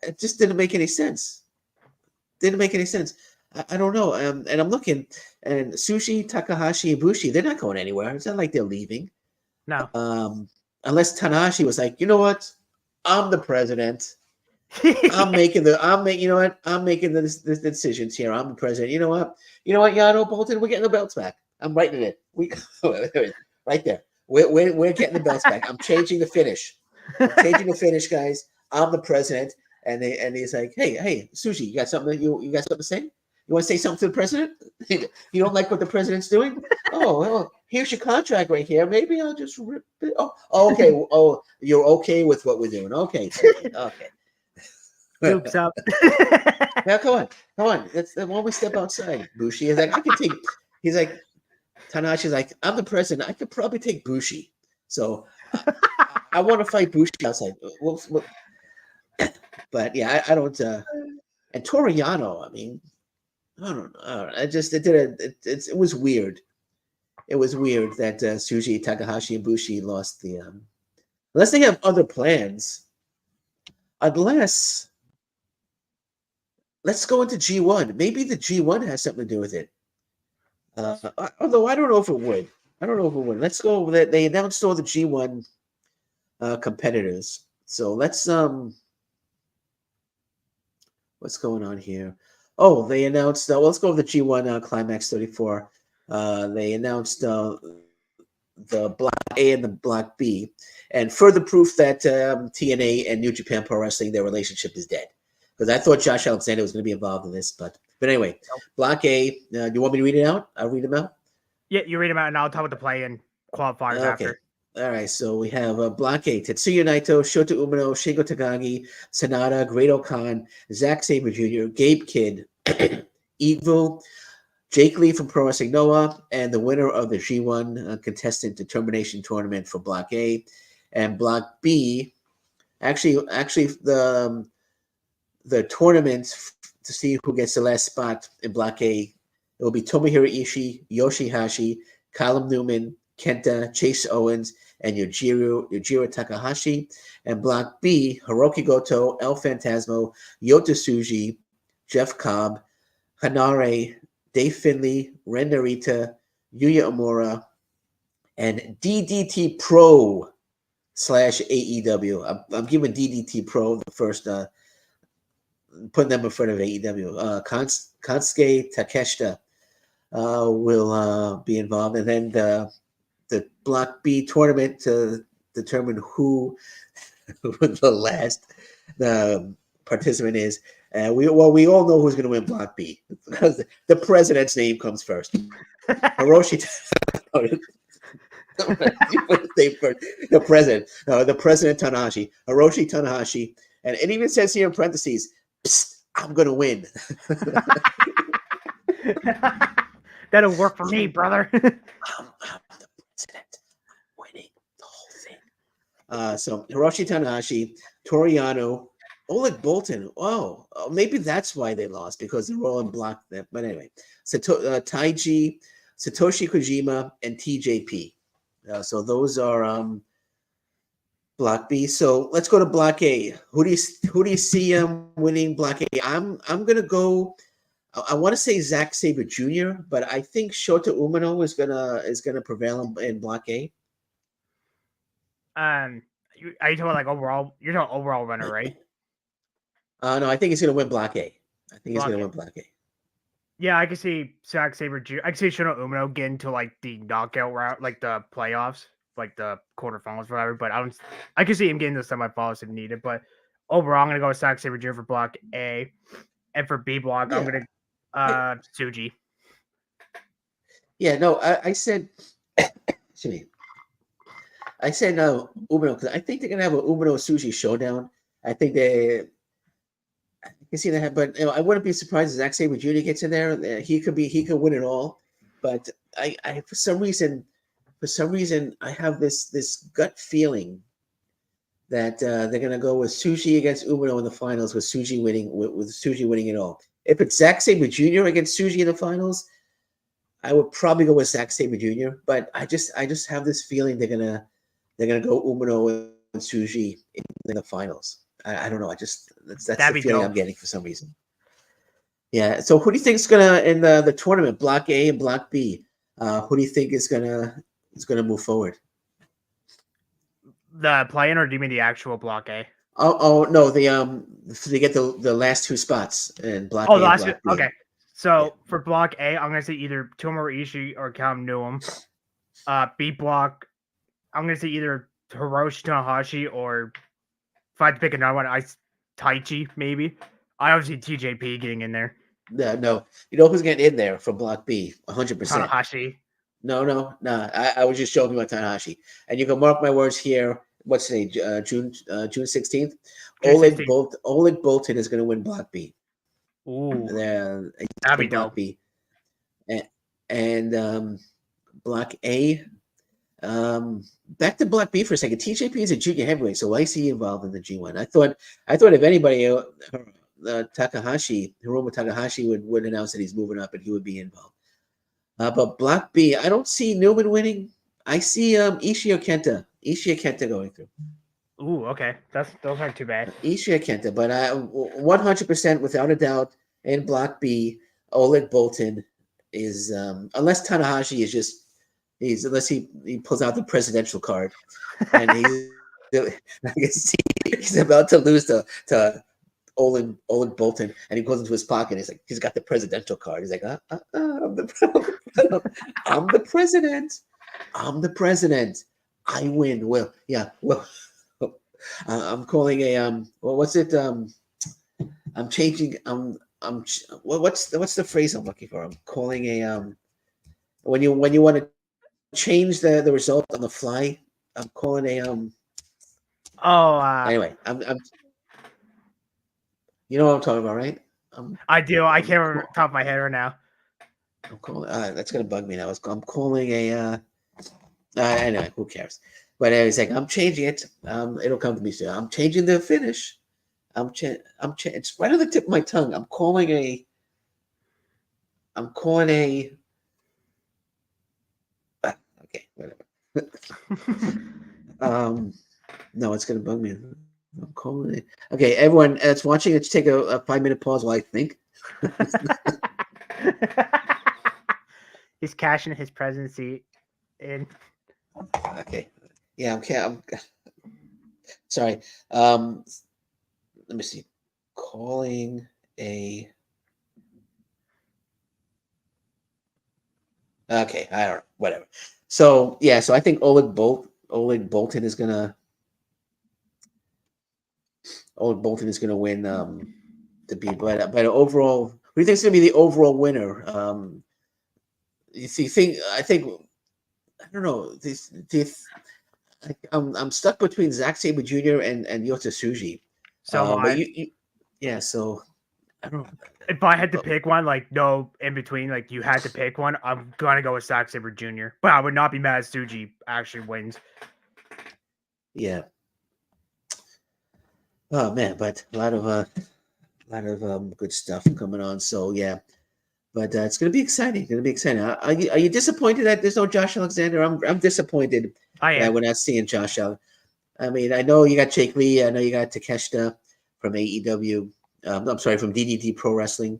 It just didn't make any sense. I don't know. And I'm looking, and Sushi, Takahashi, and Bushi, they're not going anywhere. It's not like they're leaving. No. Unless Tanahashi was like, you know what? I'm the president. I'm making you know what? I'm making the decisions here. I'm the president. You know what? Yano Bolton, we're getting the belts back. I'm writing it. Right there. We're getting the belts back. I'm changing the finish. Guys. I'm the president. And he's like, hey, Sushi, you got something you got something to say? You want to say something to the president? You don't like what the president's doing? Oh, well, here's your contract right here. Maybe I'll just rip it. Oh, okay. Oh, you're okay with what we're doing. Okay. Okay. Oops up. Now, come on. That's the one we step outside. Bushi is like, I can take. He's like, Tanahashi's like, I'm the president. I could probably take Bushi. So I want to fight Bushi outside. Well, but yeah, I don't. And Toriano, I mean, I don't know. It was weird. It was weird that Suji, Takahashi, and Bushi lost the. Unless they have other plans. Unless. Let's go into G1. Maybe the G1 has something to do with it. Although I don't know if it would. Let's go. They announced all the G1 competitors. So let's what's going on here? Oh, they announced. Well, let's go with the G1 Climax 34. They announced the Block A and the Block B, and further proof that TNA and New Japan Pro Wrestling, their relationship is dead. Because I thought Josh Alexander was going to be involved in this, but anyway, Block A. Do you want me to read it out? I'll read them out. Yeah, you read them out, and I'll talk about the play-in qualifiers after. All right, so we have Block A: Tetsuya Naito, Shota Umino, Shingo Takagi, Sanada, Great-O-Khan, Zack Sabre Jr., Gabe Kidd, Evil, Jake Lee from Pro Wrestling Noah, and the winner of the G1 contestant determination tournament for Block A. And Block B, actually the tournaments to see who gets the last spot in Block A, it will be Tomohiro Ishii, Yoshihashi, Callum Newman, Kenta, Chase Owens, and Yujiro Takahashi. And Block B, Hiroki Goto, El Phantasmo, Yota Tsuji, Jeff Cobb, Hanare, Dave Finley, Ren Narita, Yuya Uemura, and DDT Pro / AEW. I'm giving DDT Pro the first putting them in front of AEW. Kansuke Takeshita will be involved. And then the Block B tournament to determine who the last participant is. We all know who's going to win Block B because the president's name comes first. Hiroshi. The president Tanahashi, Hiroshi Tanahashi, and it even says here in parentheses, I'm gonna win. That'll work for me, brother. I'm the president, winning the whole thing. So Hiroshi Tanahashi, Toriano, Oleg Bolton. Oh, maybe that's why they lost because they're all in block. But anyway, Taiji, Satoshi Kojima, and TJP. So those are Block B. So let's go to Block A. Who do you see winning Block A? I'm gonna go. I want to say Zack Sabre Jr., but I think Shota Umino is gonna prevail in Block A. Are you talking like overall? You're talking overall winner, right? No, I think he's gonna win Block A. I think he's gonna win Block A. Yeah, I can see Zack Sabre Jr. I can see Shota Umino getting to like the knockout route, like the playoffs, like the quarterfinals, whatever. But I can see him getting to the semifinals if needed. But overall, I'm gonna go with Zack Sabre Jr. for Block A, and for B block, I'm gonna Tsuji. Yeah, no, I said, excuse me. I said Umino because I think they're gonna have an Umino Tsuji showdown. I think I can see that, but I wouldn't be surprised if Zack Sabre Jr. gets in there. He could win it all. But I for some reason, I have this gut feeling that they're gonna go with Tsuji against Umino in the finals, with Tsuji winning it all. If it's Zack Sabre Jr. against Tsuji in the finals, I would probably go with Zack Sabre Jr. But I just have this feeling they're gonna go Umino and Tsuji in the finals. I don't know. That's the feeling I'm getting for some reason. Yeah. So who do you think is gonna in the tournament, Block A and Block B? Who do you think is gonna move forward? The play-in, or do you mean the actual Block A? Oh no, they get the last two spots in Block Oh, A the and last Block B. okay. Yeah. So for Block A, I'm gonna say either Tomohiro Ishii or Cam Newham. B block, I'm gonna say either Hiroshi Tanahashi or if I had to pick another one, Taichi maybe. I obviously TJP getting in there. No. You know who's getting in there from Block B? 100%. Tanahashi. No. I was just joking about Tanahashi. And you can mark my words here. What's today? June 16th. Oleg Boltin is going to win Block B. Ooh, That'd be Block dope. B. And Block A. Back to Block B for a second. TJP is a junior heavyweight, so why is he involved in the G1? I thought if anybody, Hiromu Takahashi would announce that he's moving up and he would be involved. But Block B, I don't see Newman winning. I see Ishii or Kenta going through. Ooh, okay. Those aren't too bad. Ishii or Kenta, but 100% without a doubt in Block B, Oleg Boltin is unless Tanahashi is just unless he pulls out the presidential card and he's about to lose to Oleg Boltin, and he goes into his pocket. And he's got the presidential card. He's like, I'm the president. I'm the president. I win. Well, yeah. Well, I'm calling a what's it? I'm changing. What's the phrase I'm looking for? I'm calling a when you want to change the result on the fly. I'm calling a Anyway, I'm you know what I'm talking about, right? I do. I can't remember top of my head right now. I'm calling. That's gonna bug me now. I'm calling a. Anyway, who cares? But it's like I'm changing it. It'll come to me soon. I'm changing the finish. It's right on the tip of my tongue. I'm calling a. Okay, whatever. No, it's gonna bug me. I'm calling it. Okay, everyone that's watching, let's take a 5-minute pause while I think. He's cashing his presidency in. Okay. Yeah, I'm sorry. Let me see. Calling a. Okay, I don't know. Whatever. So yeah, so I think Oleg Boltin is gonna win the B. But overall, who do you think is gonna be the overall winner? I think I don't know. I'm stuck between Zack Sabre Jr. and Yota Tsuji. So but so I don't know. If I had to pick one, like no in between, like you had to pick one, I'm gonna go with Zack Sabre Jr. But I would not be mad if Tsuji actually wins. Yeah. Oh man, but a lot of good stuff coming on. So yeah, but it's gonna be exciting. Are you disappointed that there's no Josh Alexander? I'm disappointed. I am. That we're not seeing Josh out. I mean, I know you got Jake Lee. I know you got Takeshita from AEW. I'm sorry, from DDT Pro Wrestling.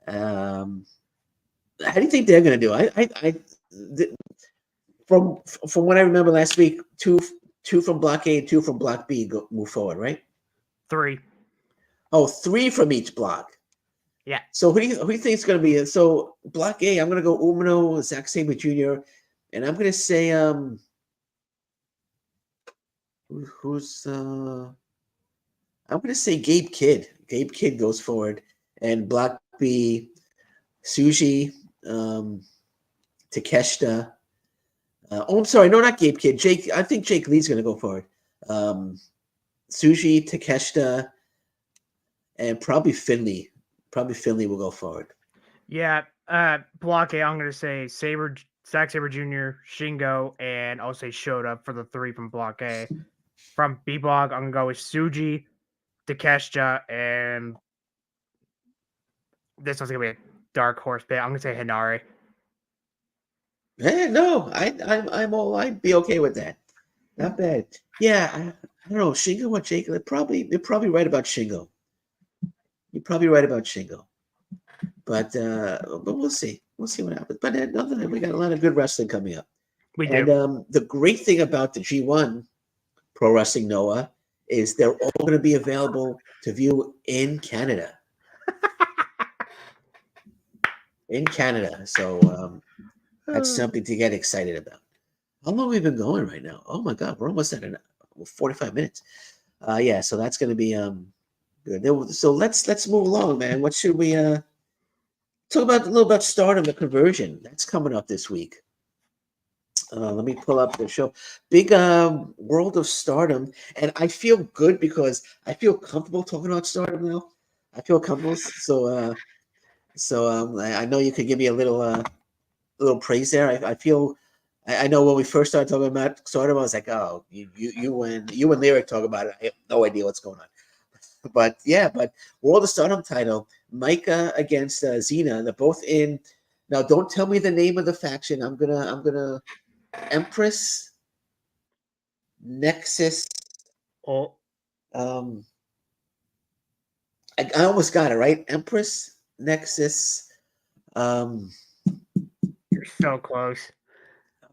How do you think they're going to do? From what I remember last week, two from Block A and 2 from Block B move forward, right? 3. Oh, 3 from each block. Yeah. So who do you think is going to be? So Block A, I'm going to go Umino, Zack Sabre Jr., and I'm going to say who's I'm going to say Gabe Kidd. Gabe Kidd goes forward, and Block B, Tsuji, Takeshita. I'm sorry, no, not Gabe Kidd. I think Jake Lee's going to go forward. Tsuji, Takeshita, and probably Finley. Probably Finley will go forward. Yeah, Block A, I'm going to say Zack Sabre Jr., Shingo, and I'll say Shota for the 3 from Block A. From B Block, I'm going to go with Tsuji, Takeshita, and this one's going to be a dark horse pick. I'm going to say Hinari. No, I'd be okay with that. Not bad. Yeah, I don't know. Shingo or Jake? You're probably right about Shingo. You're probably right about Shingo. But we'll see. We'll see what happens. But other than that, we got a lot of good wrestling coming up. We do. And the great thing about the G1 Pro Wrestling Noah is they're all going to be available to view in Canada. In Canada. So that's something to get excited about. How long have we been going right now? Oh my God, we're almost at 45 minutes. Yeah, so that's going to be good. So let's move along, man. What should we talk about? A little about Stardom, the conversion that's coming up this week. Let me pull up the show. Big World of Stardom, and I feel good because I feel comfortable talking about Stardom now. I feel comfortable, so I know you could give me a little praise there. I feel. I know when we first started talking about Stardom, I was like, "Oh, you and Lyric talk about it. I have no idea what's going on." But World of Stardom title, Micah against Xena. They're both in. Now, don't tell me the name of the faction. I'm gonna Empress Nexus. Oh, I almost got it right. Empress Nexus. you're so close.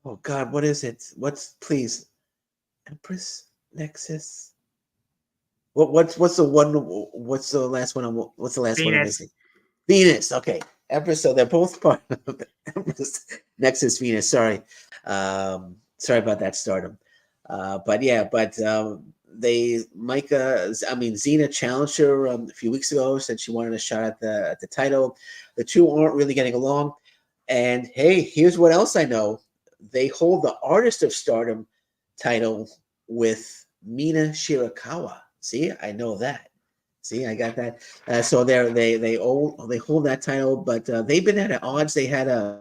Oh God, what is it? Please? Empress Nexus. What's the one? What's the last one? What's the last one I'm missing? Venus. Okay, Empress. So they're both part of Empress Nexus Venus. Sorry, sorry about that, Stardom. Xena challenged her a few weeks ago. Said she wanted a shot at the title. The two aren't really getting along. And hey, here's what else I know. They hold the Artist of Stardom title with Mina Shirakawa. See, I know that. See, I got that. So they hold that title, but they've been at odds. They had a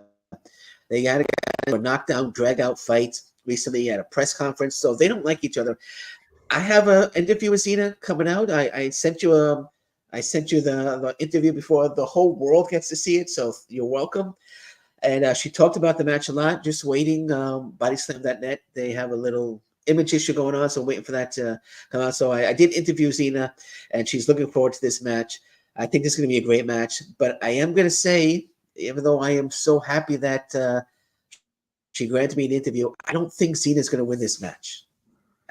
knockdown, drag out fight recently at a press conference. So they don't like each other. I have an interview with Xena coming out. I sent you the interview before the whole world gets to see it. So you're welcome. And she talked about the match a lot. Just waiting. BodySlamNet. They have a little image issue going on, so waiting for that to come out. So I did interview Xena, and she's looking forward to this match. I think this is going to be a great match. But I am going to say, even though I am so happy that she granted me an interview, I don't think Xena's going to win this match.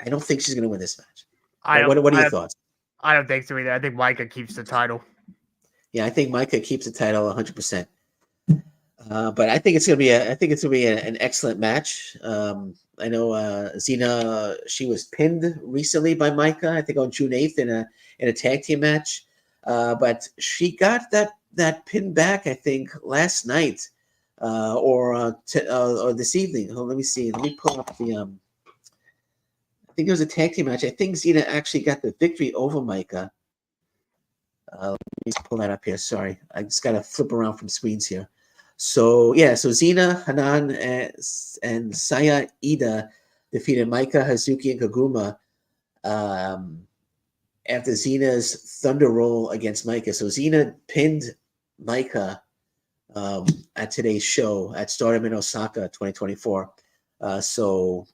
I don't think she's going to win this match. What are your thoughts? I don't think so either. I think Micah keeps the title. Yeah, I think Micah keeps the title 100%. But I think it's gonna be an excellent match. I know Xena, she was pinned recently by Micah, I think on June 8th in a tag team match. But she got that pin back, I think, last night or this evening. Let me see. Let me pull up the. I think it was a tag team match. I think Xena actually got the victory over Micah. Let me pull that up here. Sorry, I just got to flip around from screens here. So Xena, Hanan, and Saya Ida defeated Micah, Hazuki, and Koguma after Xena's Thunder Roll against Micah. So Xena pinned Micah at today's show at Stardom in Osaka 2024. So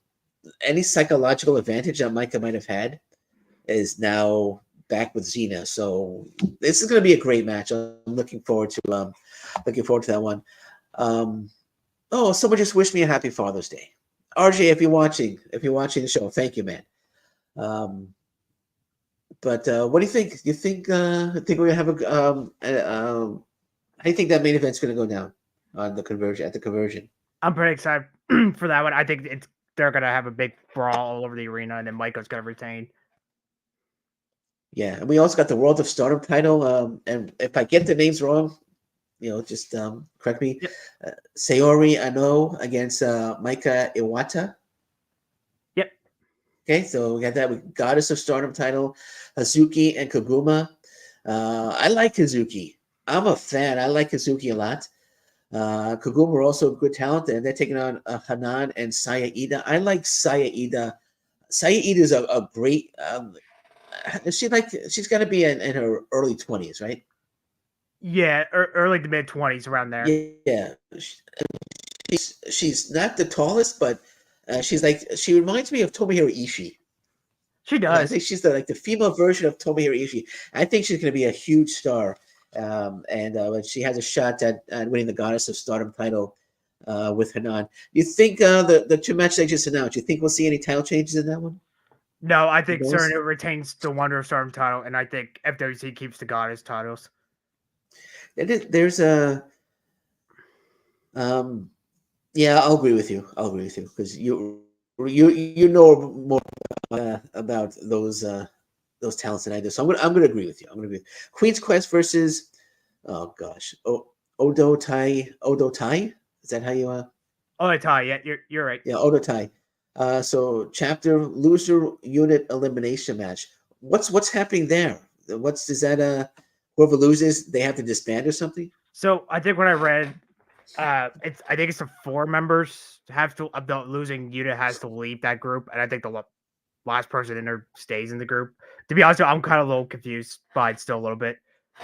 any psychological advantage that Micah might have had is now back with Xena. So this is going to be a great match. I'm looking forward to that one. Someone just wished me a happy Father's Day. RJ, if you're watching the show, thank you, man. But what do you think? You think we're gonna have how do you think that main event's gonna go down on the conversion? I'm pretty excited for that one. I think they're gonna have a big brawl all over the arena, and then Micah's gonna retain. Yeah, and we also got the World of Stardom title. And if I get the names wrong, just correct me. Yep. Sayori Ano against Micah Iwata. Yep. Okay, so we got that. We Goddess of Stardom title, Hazuki and Koguma. I like Hazuki. I'm a fan. I like Hazuki a lot. Koguma are also good talent, and they're taking on Hanan and Saya Ida. I like Saya Ida. Saya Ida is a great. She's got to be in her early 20s, right? Yeah, early to mid 20s, around there. Yeah, she's not the tallest, but she reminds me of Tomohiro Ishii. She does. I think she's the female version of Tomohiro Ishii. I think she's going to be a huge star, and she has a shot at winning the Goddess of Stardom title with Hanan. You think the two matches they just announced? You think we'll see any title changes in that one? No, I think Those? Serena retains the Wonder of Stardom title, and I think FWC keeps the Goddess titles. There's a yeah, I'll agree with you. I'll agree with you because you know more about those talents than I do. So I'm gonna agree with you. I'm gonna agree. Queen's Quest versus Odo Tai. Is that how you Oh, Tai, yeah, you're right. Yeah, Odo Tai. So chapter loser unit elimination match. What's happening there? Is that whoever loses they have to disband or something? So I think when I read, I think it's the 4 members have to the losing unit has to leave that group, and I think the last person in there stays in the group. To be honest, I'm kind of a little confused by it still a little bit.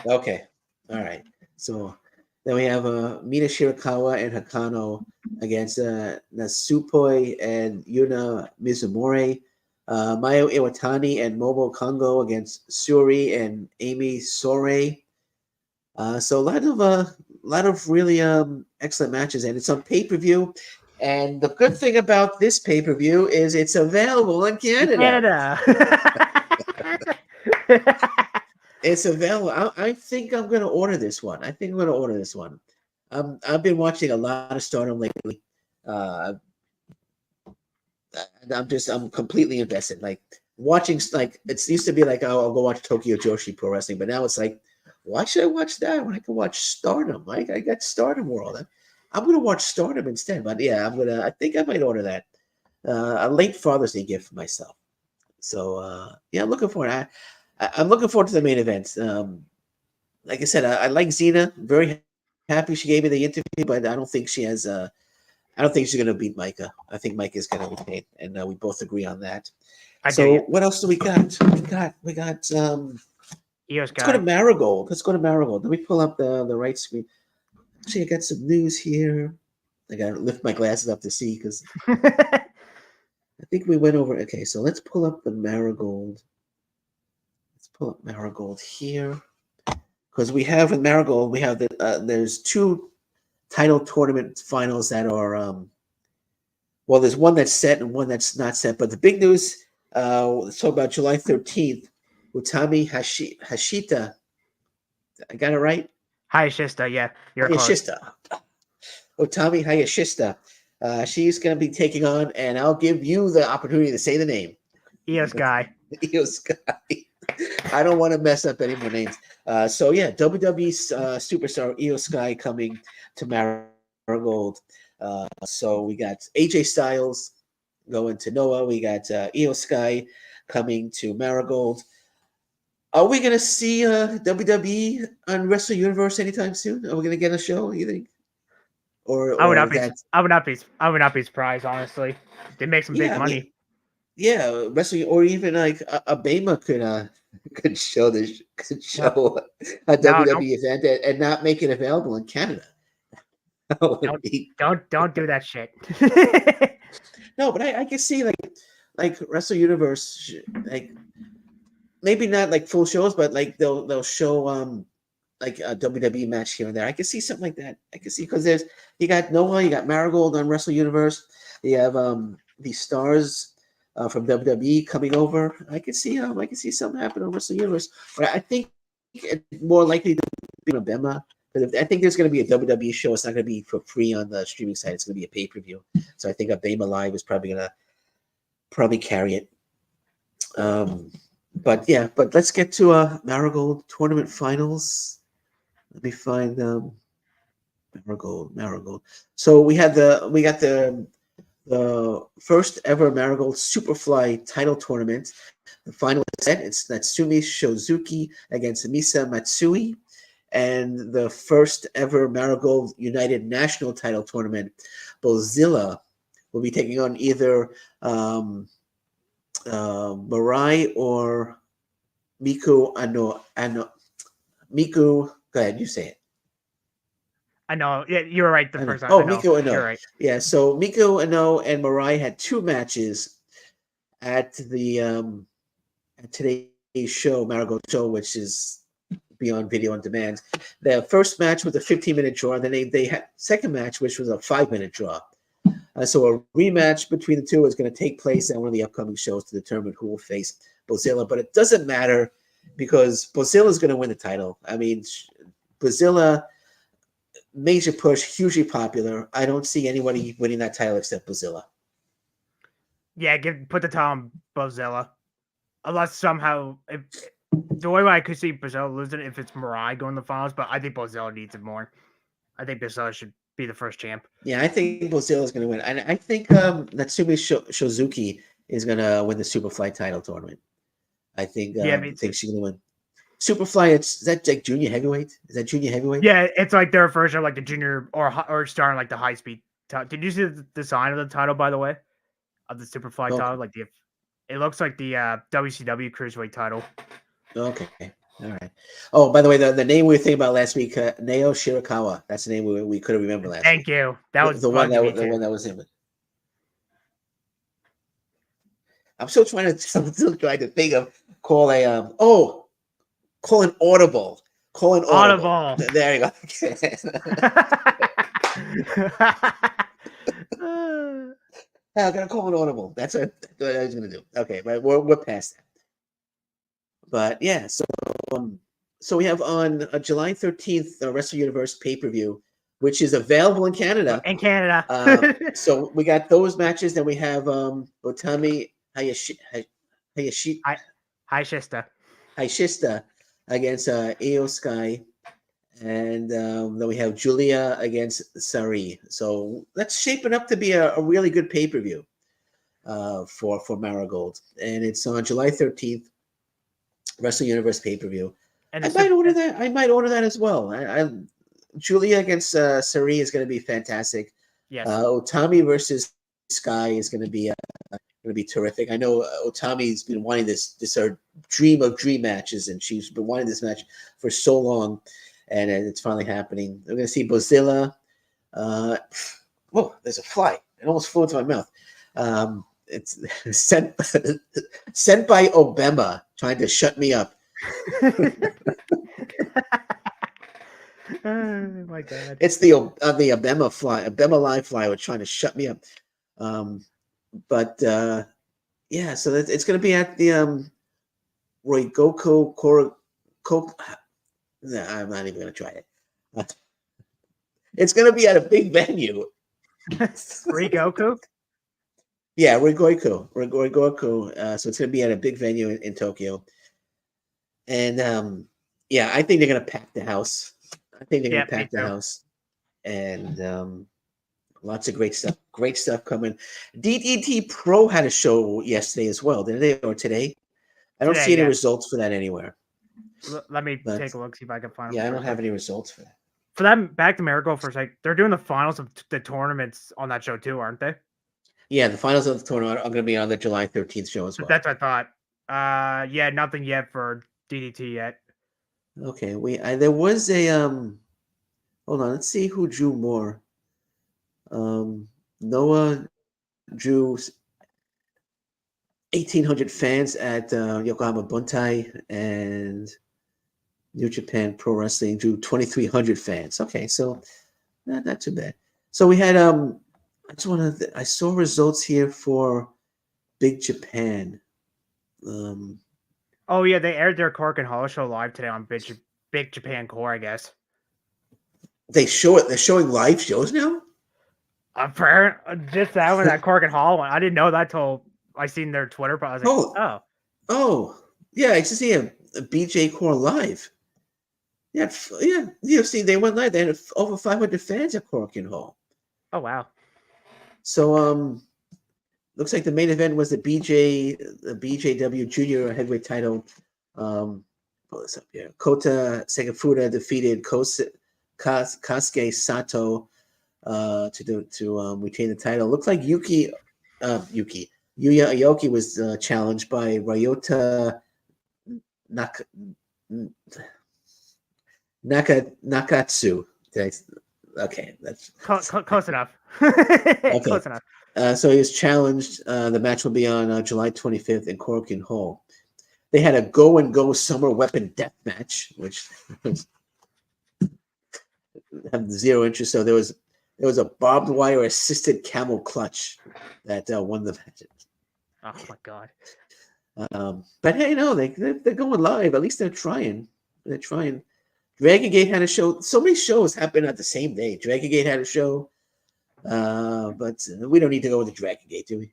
Okay, all right. So then we have Mina Shirakawa and Hakano against Nasupoi and Yuna Mizumori. Mayo Iwatani and Momo Kongo against Suri and Amy Sore. So a lot of really excellent matches, and it's on pay-per-view. And the good thing about this pay-per-view is it's available in Canada. It's available. I think I'm going to order this one. I've been watching a lot of Stardom lately. I'm completely invested. Like watching, like it used to be like, oh, I'll go watch Tokyo Joshi Pro Wrestling, but now it's like, why should I watch that when I can watch Stardom? Like I got Stardom World. I'm going to watch Stardom instead. But yeah, I think I might order that. A late Father's Day gift for myself. So yeah, I'm looking forward. I'm looking forward to the main event. Like I said, I like Xena. Very happy she gave me the interview, but I don't think she has. I don't think she's going to beat Micah. I think Micah is going to retain, and we both agree on that. What else do we got? We got. Let's go to Marigold. Let me pull up the right screen. Actually, I got some news here. I got to lift my glasses up to see because I think we went over. Okay, so let's pull up the Marigold. Let's pull up Marigold here because we have in Marigold there's 2 title tournament finals that are well, there's one that's set and one that's not set. But the big news, let's talk about July 13th. Utami Hashita. I got it right? Hayashishita, yeah. Hayashishita. Utami Hayashishita. She's going to be taking on, and I'll give you the opportunity to say the name. Io Sky. Io Sky. I don't want to mess up any more names. So yeah, WWE superstar Io Sky coming to Marigold. So we got AJ Styles going to Noah. We got Io Sky coming to Marigold. Are we going to see WWE on Wrestle Universe anytime soon? Are we going to get a show? You think? I would not be surprised. Honestly, they make some big money. Wrestling, or even like Abema could show a WWE event and not make it available in Canada. Don't do that shit. No, but I can see like Wrestle Universe, like maybe not like full shows, but like they'll show like a WWE match here and there. I can see something like that. I can see because you got Noah, you got Marigold on Wrestle Universe. You have the stars from WWE coming over. I can see something happen on Wrestle Universe. But I think it's more likely to be a Bema. But I think there's going to be a WWE show. It's not going to be for free on the streaming site. It's going to be a pay-per-view. So I think a Bema Live is probably going to carry it. But let's get to Marigold tournament finals. Let me find Marigold. So we got the first ever Marigold Superfly title tournament. The final set, it's Natsumi Shozuki against Misa Matsui. And the first ever Marigold United National title tournament, Bozilla will be taking on either Mirai or Miku Miku. Go ahead, you say it. I know. Yeah, you were right the first time. Oh, Miku Ano. You're right. Yeah, so Miku Ano and Mirai had 2 matches at the at today's show, Marigold Show, which is beyond video on demand. The first match was a 15-minute draw. Then they had second match, which was a 5-minute draw. So a rematch between the two is going to take place at one of the upcoming shows to determine who will face Bozilla. But it doesn't matter because Bozilla is going to win the title. I mean, Bozilla, major push, hugely popular. I don't see anybody winning that title except Bozilla. Yeah, put the title on Bozilla. Unless somehow, the way I could see Bozilla losing if it's Mirai going to the finals, but I think Bozilla needs it more. I think Bozilla should be the first champ. Yeah, I think Bozilla is going to win. And I think Natsumi Shozuki is going to win the Superfly title tournament. I think think she's going to win. Superfly, is that like junior heavyweight? Is that junior heavyweight? Yeah, it's like their version of like the junior or starting like the high speed. Did you see the design of the title, by the way, of the Superfly title? Like it looks like the WCW Cruiserweight title. Okay, all right. Oh, by the way, the name we were thinking about last week, Nao Shirakawa. That's the name we couldn't remember last week. Thank you. That was the one that was him. I'm still trying to think of call an audible. Call an audible. There you go. I'm gonna call an audible. That's what I was gonna do. Okay, but we're past that. But yeah, so we have on July 13th, Wrestle Universe pay-per-view, which is available in Canada. In Canada. So we got those matches. Then we have Otami Hayashishita against Io Sky. And then we have Julia against Sari. So that's shaping up to be a really good pay-per-view for Marigold. And it's on July 13th, Wrestle Universe pay-per-view. And I might order that. I might order that as well. Julia against Sari is going to be fantastic. Yes. Otami versus Sky is going to be terrific. I know Otami's been wanting this her dream of dream matches, and she's been wanting this match for so long. And it's finally happening. We're going to see Bozilla. Whoa, there's a fly. It almost flew into my mouth. It's sent by Obama trying to shut me up. Oh, my God. It's the Obama fly. Obama live fly was trying to shut me up. Yeah, so it's going to be at the Roigoko No, I'm not even going to try it. It's going to be at a big venue. Rigoku? Yeah, Rigoku. So it's going to be at a big venue in Tokyo. And, yeah, I think they're going to pack the house. And lots of great stuff. Great stuff coming. DDT Pro had a show yesterday as well, didn't they? Or today? I don't see any results for that anywhere. Let me take a look, see if I can find them. Yeah, I don't have any results for that. For them, back to Marigold for a sec, they're doing the finals of the tournaments on that show too, aren't they? Yeah, the finals of the tournament are going to be on the July 13th show as well. That's what I thought. Yeah, nothing yet for DDT yet. Okay, there was a hold on, let's see who drew more. Noah drew 1,800 fans at Yokohama Buntai, and New Japan Pro Wrestling drew 2,300 fans. Okay, so not too bad. So we had I saw results here for Big Japan. Oh yeah, they aired their Cork and Hall show live today on Big Japan Core, I guess. They're showing live shows now? Just that one, that Cork and Hall one. I didn't know that till I seen their Twitter, but I was like, oh, yeah, I just see a BJ Core live. Yeah. You see, they went live. They had over 500 fans at Cork and Hall. Oh wow. So looks like the main event was the BJW Junior Heavyweight title. Pull this up here. Kota Segafuda defeated Kasuke Sato to retain the title. Looks like Yuya Aoki was challenged by Ryota Nakatsu. Okay, that's close enough. Okay. Close enough. So he was challenged. The match will be on July 25th in Cork and Hall. They had a go summer weapon death match, which have zero interest. So there was It was a barbed wire assisted camel clutch that won the match. Oh my god. But hey, no, they're going live. At least they're trying. They're trying. Dragon Gate had a show. So many shows happened at the same day. Dragon Gate had a show. But we don't need to go with the Dragon Gate, do we?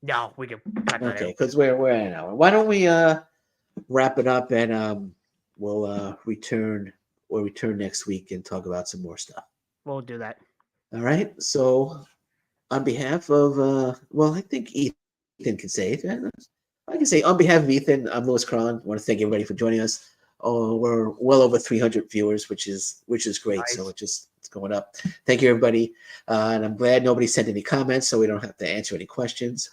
No, we can cut that Okay, out. because we're at an hour. Why don't we wrap it up and we'll return next week and talk about some more stuff. We'll do that. All right. So on behalf of I think Ethan can say it. I can say on behalf of Ethan, I'm Lewis Carlan. I want to thank everybody for joining us. Oh, we're well over 300 viewers, which is great. Nice. So it's going up. Thank you, everybody. And I'm glad nobody sent any comments, so we don't have to answer any questions.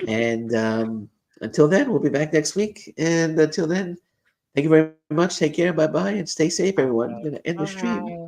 And until then, we'll be back next week. And until then, thank you very much. Take care. Bye-bye. And stay safe, everyone. I'm going to end the stream.